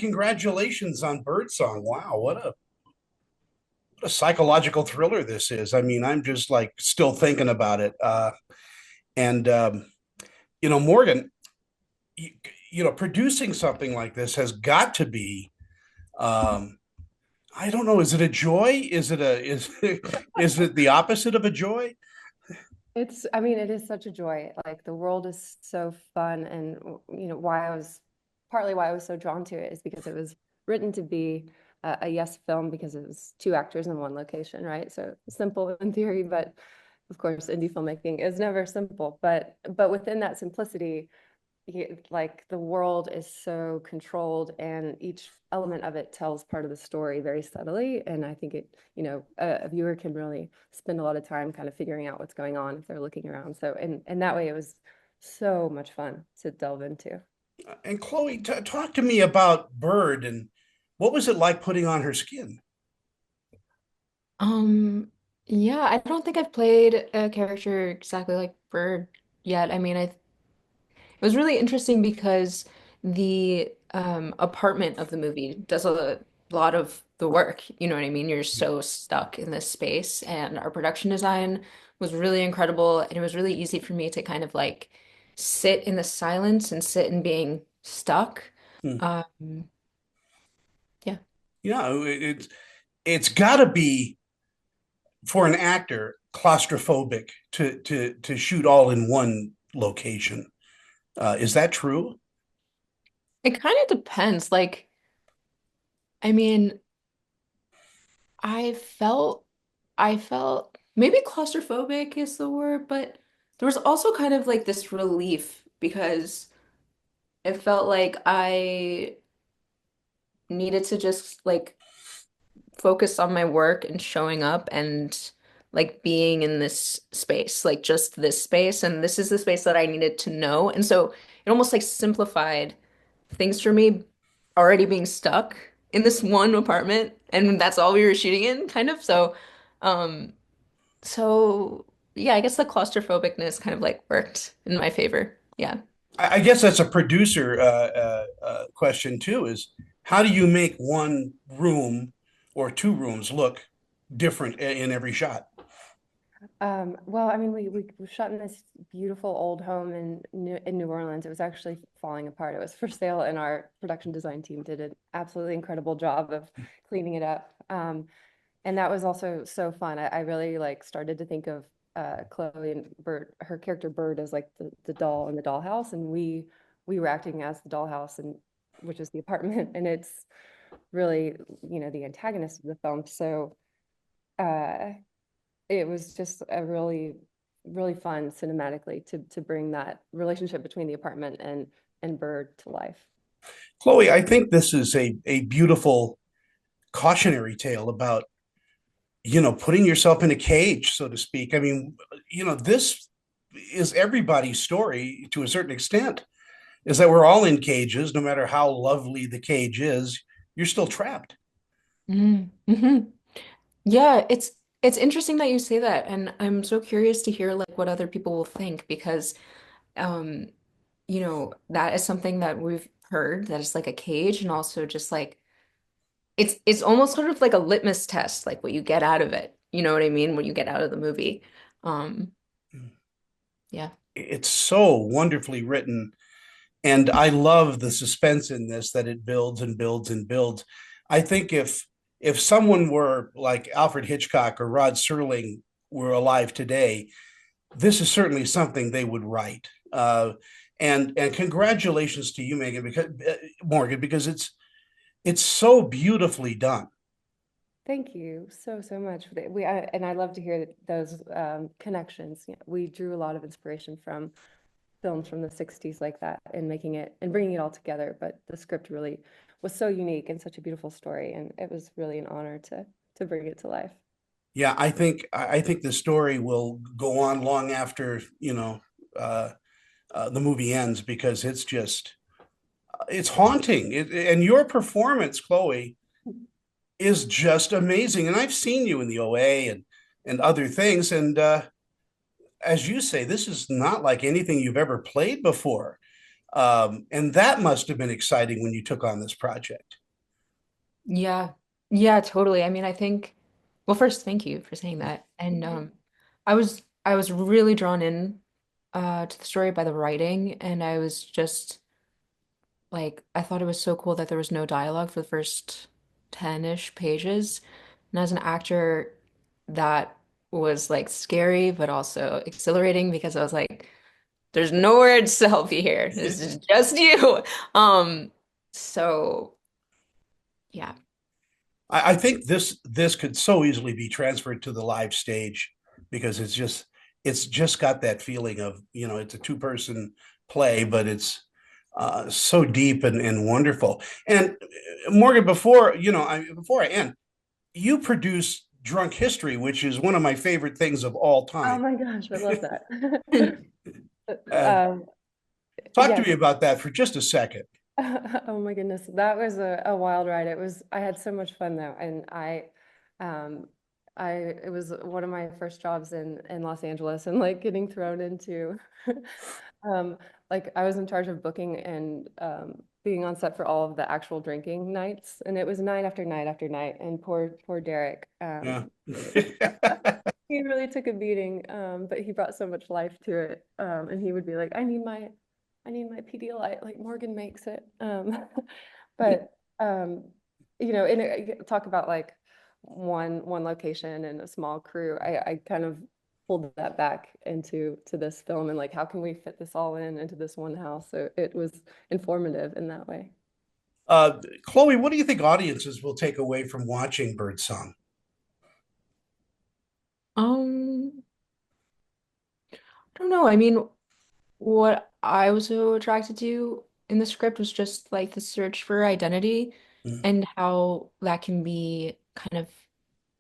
congratulations on Birdsong. Wow, what a psychological thriller this is. I mean, I'm just like still thinking about it. And Morgan, you, producing something like this has got to be, um, I don't know, is it a joy? Is it the opposite of a joy? I mean, it is such a joy. Like the world is so fun, and partly why I was so drawn to it is because it was written to be a yes film because it was two actors in one location, right? So simple in theory, but of course, indie filmmaking is never simple. But within that simplicity, like the world is so controlled and each element of it tells part of the story very subtly, and I think a viewer can really spend a lot of time kind of figuring out what's going on if they're looking around. So and that way it was so much fun to delve into. And Chloe, talk to me about Bird and what was it like putting on her skin? Um, yeah, I don't think I've played a character exactly like Bird yet. I mean, it was really interesting because the apartment of the movie does a lot of the work. You know what I mean? You're so stuck in this space, and our production design was really incredible, and it was really easy for me to kind of like sit in the silence and sit in being stuck. Hmm. Um, yeah. It's got to be for an actor claustrophobic to shoot all in one location. Is that true? It kind of depends. Like, I mean, I felt I felt maybe claustrophobic is the word, but there was also kind of like this relief because it felt like I needed to just like focus on my work and showing up and like being in this space, like just this space. And this is the space that I needed to know. And so it almost like simplified things for me already being stuck in this one apartment. And that's all we were shooting in, kind of. Um, so yeah, I guess the claustrophobicness kind of like worked in my favor. Yeah. I guess that's a producer question too. Is how do you make one room or two rooms look different in every shot? Well, I mean, we shot in this beautiful old home in New Orleans. It was actually falling apart. It was for sale, and our production design team did an absolutely incredible job of cleaning it up. And that was also so fun. I really like started to think of Chloe and Bert, her character Bird, as like the doll in the dollhouse, and we were acting as the dollhouse, and which is the apartment, and it's really the antagonist of the film. So. Uh, it was just a really fun cinematically to bring that relationship between the apartment and Bird to life. Chloe, I think this is a beautiful cautionary tale about putting yourself in a cage, so to speak. I mean, this is everybody's story to a certain extent. Is that we're all in cages, no matter how lovely the cage is, you're still trapped. Mm-hmm. Yeah, it's interesting that you say that, and I'm so curious to hear like what other people will think because um that is something that we've heard that it's like a cage and also just like it's almost sort of like a litmus test, like what you get out of it. You know what I mean? What you get out of the movie. Um, yeah. It's so wonderfully written. And I love the suspense in this that it builds and builds and builds. I think if someone were like Alfred Hitchcock or Rod Serling were alive today, this is certainly something they would write. And congratulations to you, Megan, because Morgan, because it's so beautifully done. Thank you so much for that. And I love to hear those connections. We drew a lot of inspiration from films from the 60s like that and making it and bringing it all together. But the script really was so unique and such a beautiful story, and it was really an honor to bring it to life. Yeah, I think the story will go on long after uh, the movie ends because it's haunting. And your performance, Chloe, is just amazing. And I've seen you in the OA and other things. And as you say, this is not like anything you've ever played before. And that must have been exciting when you took on this project. Yeah. Yeah, totally. I mean, I think, well, first, thank you for saying that. And I was really drawn in to the story by the writing, and I was just like I thought it was so cool that there was no dialogue for the first 10-ish pages. And as an actor, that was like scary, but also exhilarating because I was like, there's no words to help you here. This is just you. Um, so yeah. I think this could so easily be transferred to the live stage because it's just got that feeling of, it's a two-person play, but it's so deep and wonderful. And Morgan, before I end, you produce Drunk History, which is one of my favorite things of all Oh time. my gosh, I love that. Uh, Um, Talk to yes. me about that for just a second. Oh my goodness, that was a wild ride. I had so much fun though, and um, it was one of my first jobs in Los Angeles, and like getting thrown into, um, like I was in charge of booking and being on set for all of the actual drinking nights, and it was night after night after night, and poor Derek, Yeah. he really took a beating, but he brought so much life to it. And he would be like, I need my Pedialyte, like Morgan makes it. But talk about like one location and a small crew. I kind of pulled that back to this film and like how can we fit this all into this one house? So it was informative in that way. Chloe, what do you think audiences will take away from watching Birdsong? Um, I don't know. I mean, what I was so attracted to in the script was just like the search for identity Mm. and how that can be kind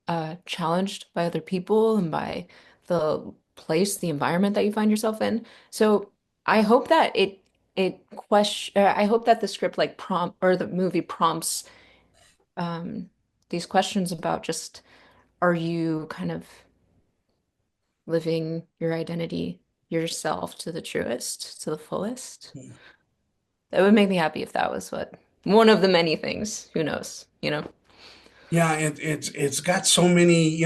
of challenged by other people and by the place, the environment that you find yourself in. So I hope that I hope that the script like prompt or the movie prompts um these questions about just are you kind of living your identity yourself to the truest, to the fullest? That would make me happy if that was what one of the many things. Who knows, you know? Yeah, it's got so many,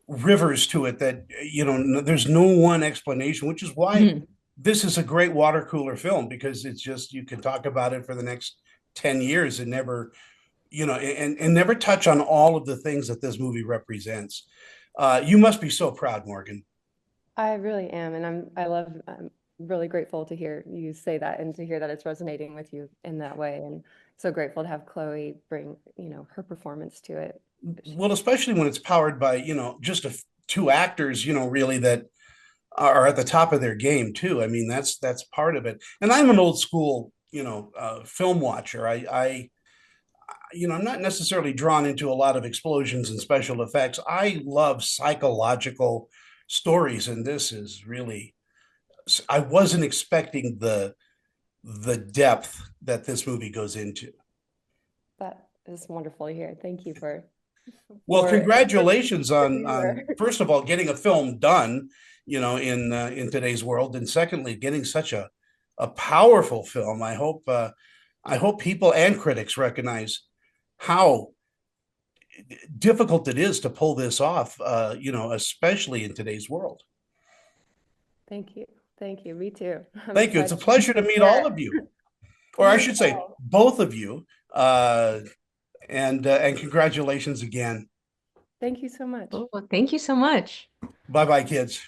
rivers to it that, there's no one explanation, which is why Mhm. this is a great water cooler film because it's just you can talk about it for the next 10 years and never, and never touch on all of the things that this movie represents. You must be so proud, Morgan. I really am, and I'm really grateful to hear you say that and to hear that it's resonating with you in that way. And so grateful to have Chloe bring, her performance to it. Well, especially when it's powered by, just two actors, really that are at the top of their game too. I mean, that's part of it. And I'm an old school, film watcher. I'm not necessarily drawn into a lot of explosions and special effects. I love psychological stories, and this is really. I wasn't expecting the depth that this movie goes into. That is wonderful to hear. Thank you Well, for congratulations the on viewer. first of all getting a film done, in today's world, and secondly getting such a powerful film. I hope people and critics recognize how difficult it is to pull this off. Especially in today's world. Thank you. Thank you. Me too. I'm Thank you. It's excited a pleasure to to meet share all it. of you, or I You as should say, well. both of you. And congratulations again. Thank you so much. Oh, well, thank you so much. Bye bye, kids.